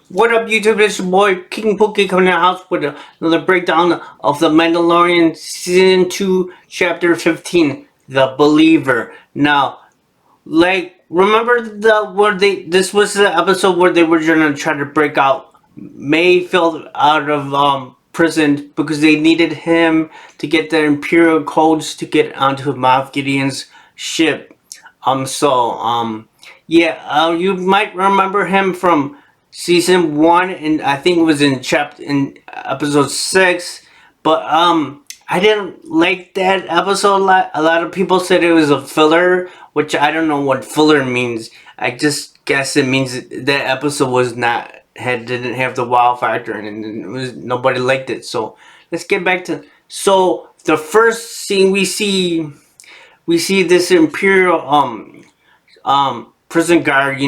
What up, YouTube? It's your boy King Pookie coming in the house with another breakdown of the Mandalorian Season 2, Chapter 15, The Believer. Now, remember this was the episode where they were gonna try to break out Mayfield out of prison because they needed him to get the Imperial codes to get onto Moff Gideon's ship. Yeah, you might remember him from season 1, and I think it was in episode 6. But I didn't like that episode a lot. A lot of people said it was a filler, which I don't know what filler means. I just guess it means that episode was not had didn't have the wow factor, and it was nobody liked it. So let's get back to the first scene we see this Imperial prison guard.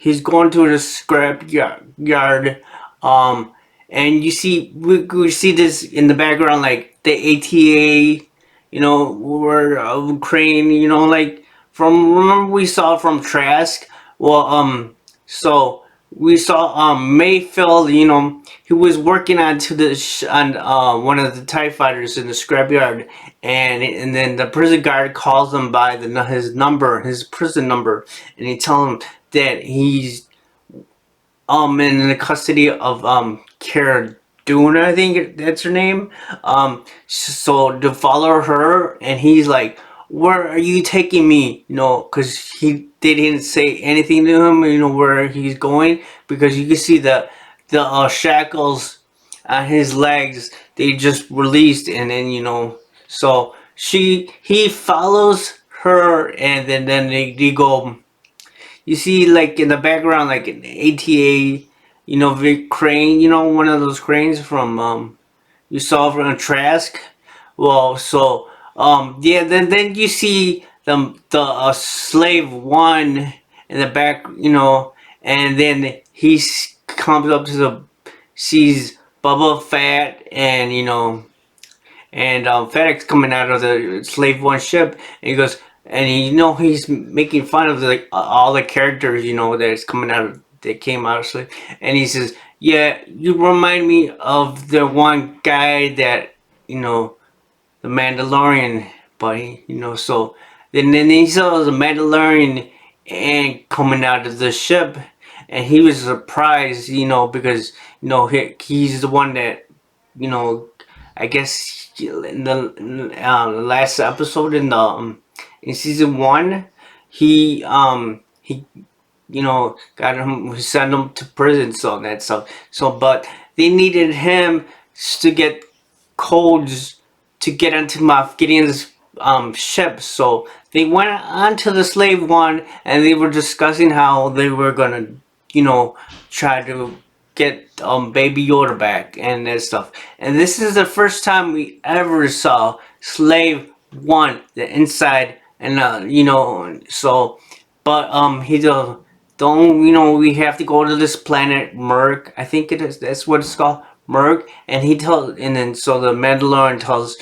He's going to the scrap yard. um and we see this in the background, like the ATA, where Ukraine, like from remember we saw from Trask. Well, so we saw Mayfield. He was working on one of the TIE fighters in the scrapyard, and then the prison guard calls him by his prison number, and he tells him that he's in the custody of Cara Dune, I think that's her name. So to follow her, and he's like, "Where are you taking me?" Because they didn't say anything to him. Where he's going, because you can see the shackles on his legs. They just released, and then so he follows her, and then they go. You see, like in the background, like an ATA, Vic crane, one of those cranes from you saw from Trask. Well, so yeah, then you see the slave one in the back, and then comes up to sees Bubba Fett, and FedEx coming out of the Slave One ship, and he goes, and he's making fun of all the characters, that's coming out of that came out of Slave, and he says, "Yeah, you remind me of the one guy that the Mandalorian, buddy." So then he saw the Mandalorian and coming out of the ship, and he was surprised, because he's the one that you know I guess in the last episode in season 1, he got him, sent him to prison, so that stuff. So, but they needed him to get codes to get into Moff Gideon's ship. So they went onto the slave one, and they were discussing how they were gonna, try to get Baby Yoda back and that stuff. And this is the first time we ever saw Slave One, the inside, and so. But he don't we have to go to this planet Merc. I think it is. That's what it's called, Merc. And then so the Mandalorian tells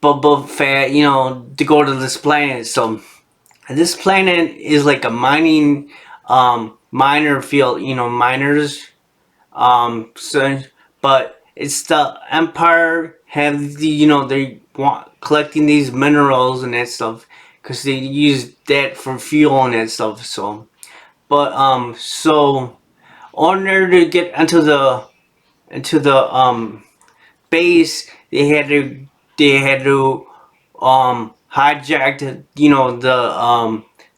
Boba Fett, to go to this planet. So this planet is like a miner field, miners. So, but it's the Empire have they want collecting these minerals and that stuff, because they use that for fuel and that stuff. So, but so in order to get into the base, they had to hijack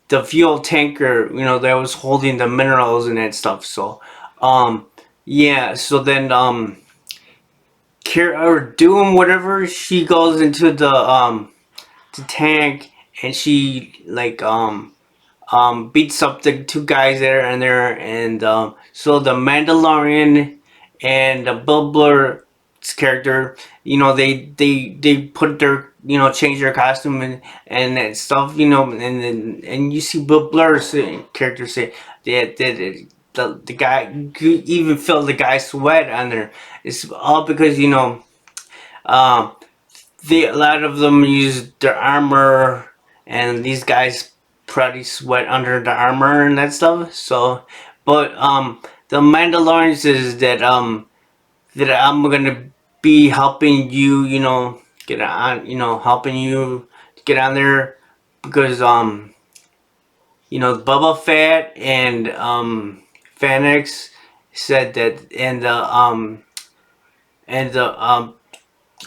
the fuel tanker, that was holding the minerals and that stuff. So um yeah, so then or doing whatever, she goes into the tank, and she like beats up the two guys there, and so the Mandalorian and the Bill Blur's character, they put their change their costume and that stuff, and you see Bill Blur's character say that the guy, you even feel the guy's sweat on there. It's all because um a lot of them use their armor, and these guys probably sweat under the armor and that stuff. So, but the Mandalorian says that I'm gonna be helping you, get on, helping you get on there because Bubba Fett and Fennec said that, and the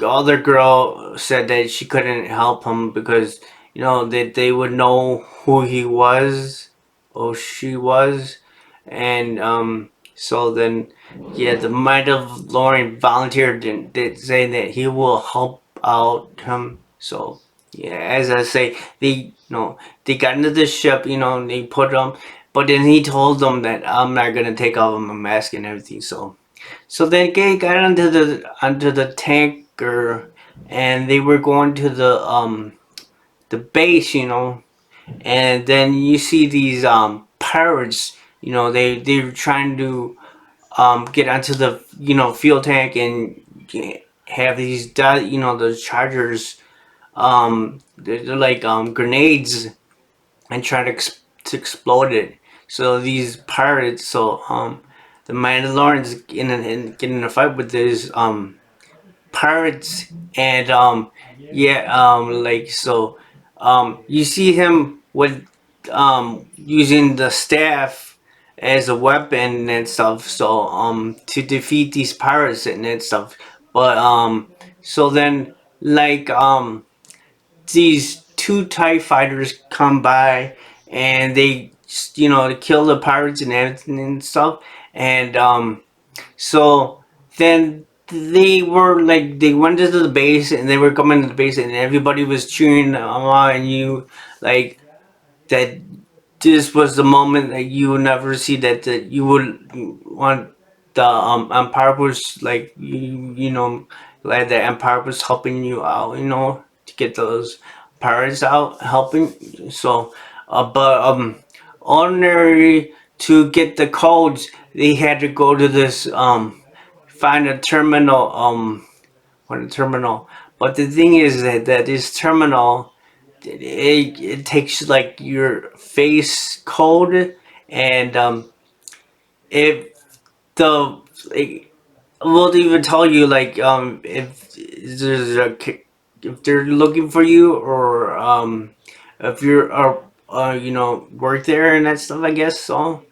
other girl said that she couldn't help him because that they would know who he was or she was, and so then yeah, the Mandalorian volunteered and did saying that he will help out him. So yeah, as I say, they got into the ship, and they put him, but then he told them that I'm not gonna take off my mask and everything. So they got onto the tanker, and they were going to the base, and then you see these pirates, they were trying to get onto the fuel tank and have these the chargers, they're like grenades, and try to explode it. So these pirates, the Mandalorians getting in a fight with these pirates, and yeah, like so, you see him with using the staff as a weapon and stuff. So to defeat these pirates and stuff. But so then like these two TIE fighters come by, and they kill the pirates and everything and stuff, and so then they went to the base, and they were coming to the base, and everybody was cheering them on, and you like that this was the moment that you would never see, that you would want the Empire was like like the Empire was helping you out, to get those pirates out, helping. So but ordinary, to get the codes, they had to go to this find a terminal, find a terminal. But the thing is that this terminal, it takes like your face code, and if the like, will even tell you like if there's if they're looking for you, or if you're work there and that stuff, I guess so.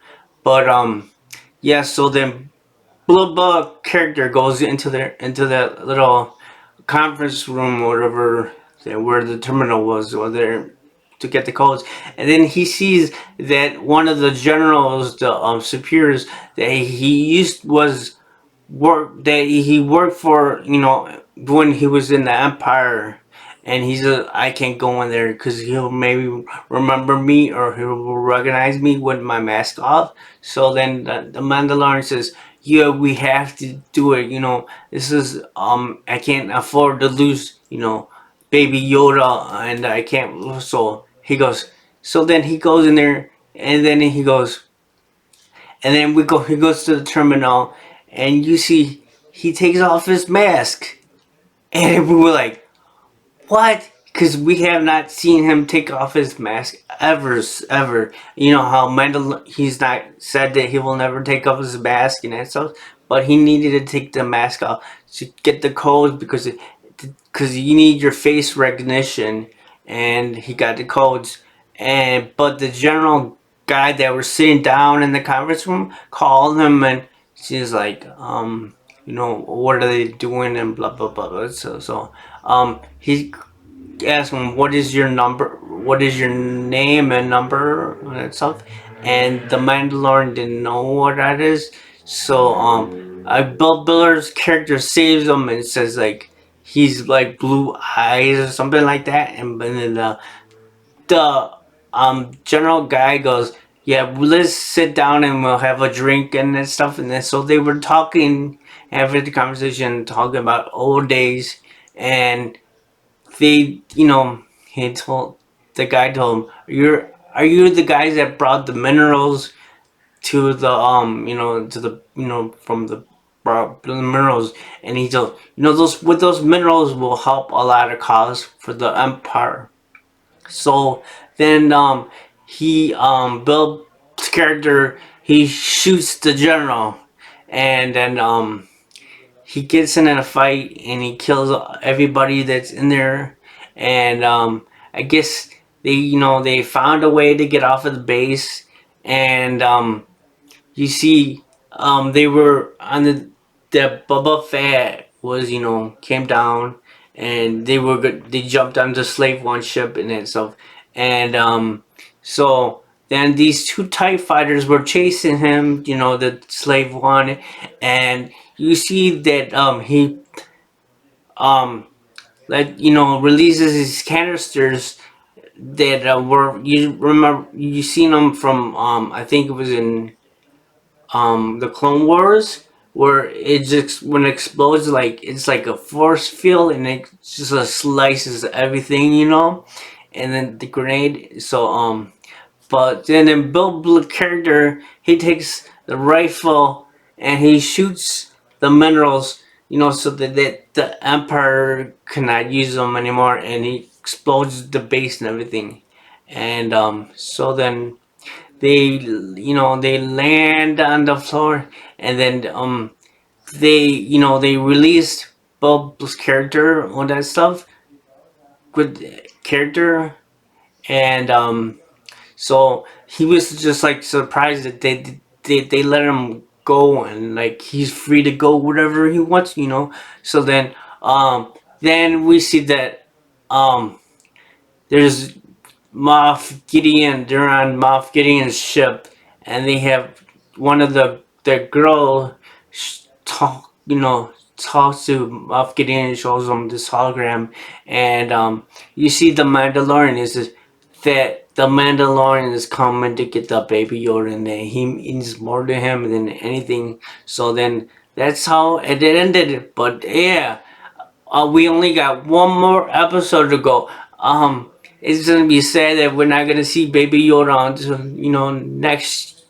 But yeah, so then Blubba character goes into that little conference room or whatever, where the terminal was, or there, to get the codes, and then he sees that one of the generals, the superiors that he used was work that he worked for, when he was in the Empire, and he's I can't go in there because he'll maybe remember me, or he'll recognize me with my mask off. So then the Mandalorian says, "Yeah, we have to do it. This is I can't afford to lose, Baby Yoda, and I can't." So he goes. So then he goes in there, and then he goes, and then we go. He goes to the terminal, and you see he takes off his mask, and we were like, "What?" Because we have not seen him take off his mask ever. You know how he's not said that he will never take off his mask and that stuff, but he needed to take the mask off to get the codes, because you need your face recognition, and he got the codes. And but the general guy that was sitting down in the conference room called him, and she's like, what are they doing, and blah blah blah, blah. He asked him, what is your number, what is your name and number and stuff, and the Mandalorian didn't know what that is. So Bill Biller's character saves him and says like he's like blue eyes or something like that, and then the general guy goes, yeah, let's sit down and we'll have a drink and that stuff. And then so they were talking, having the conversation, talking about old days, and they, he told the guy told him, are you the guys that brought the minerals to the to the from the minerals? And he told, those minerals will help a lot of cause for the Empire. So then he Bill's character, he shoots the general, and then he gets in a fight and he kills everybody that's in there. And I guess they found a way to get off of the base. And you see, they were on the Bubba Fett was came down, and they jumped on the Slave One ship and stuff. And so then these two TIE fighters were chasing him, the Slave One. And you see that he um releases his canisters that were, you remember, you seen them from, I think it was in the Clone Wars, where it just, when it explodes, like it's like a force field, and it just slices everything, and then the grenade. So but then in Bill Blue character, he takes the rifle and he shoots the minerals, so that the Empire cannot use them anymore, and he explodes the base and everything. And so then they land on the floor, and then they released Bill's character, all that stuff, good character. And so he was just like surprised that they let him go, and like he's free to go wherever he wants. So then we see that there's Moff Gideon. They're on Moff Gideon's ship, and they have one of the girl talks to Moff Gideon and shows him this hologram. And you see the Mandalorian is that the Mandalorian is coming to get the baby Yoda, and he means more to him than anything. So then that's how it ended. But yeah, we only got one more episode to go. It's gonna be sad that we're not gonna see Baby Yoda until next,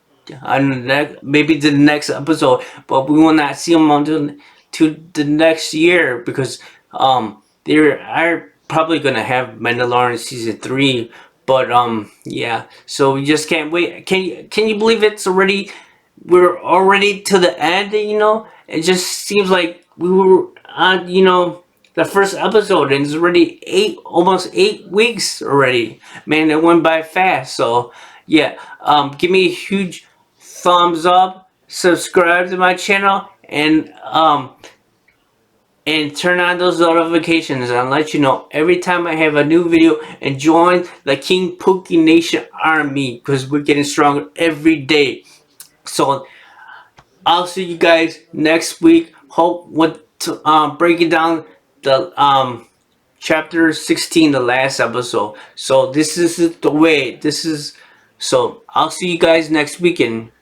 maybe the next episode, but we will not see him until to the next year, because they are probably gonna have Mandalorian season 3. But yeah, so we just can't wait. Can you believe we're already to the end? It just seems like we were on the first episode, and it's already almost 8 weeks already. Man, it went by fast. So yeah, give me a huge thumbs up, subscribe to my channel, and turn on those notifications, and I'll let you know every time I have a new video. And join the King Pookie Nation army, because we're getting stronger every day. So I'll see you guys next week. Hope with breaking down the chapter 16, the last episode. So this is the way. So I'll see you guys next weekend.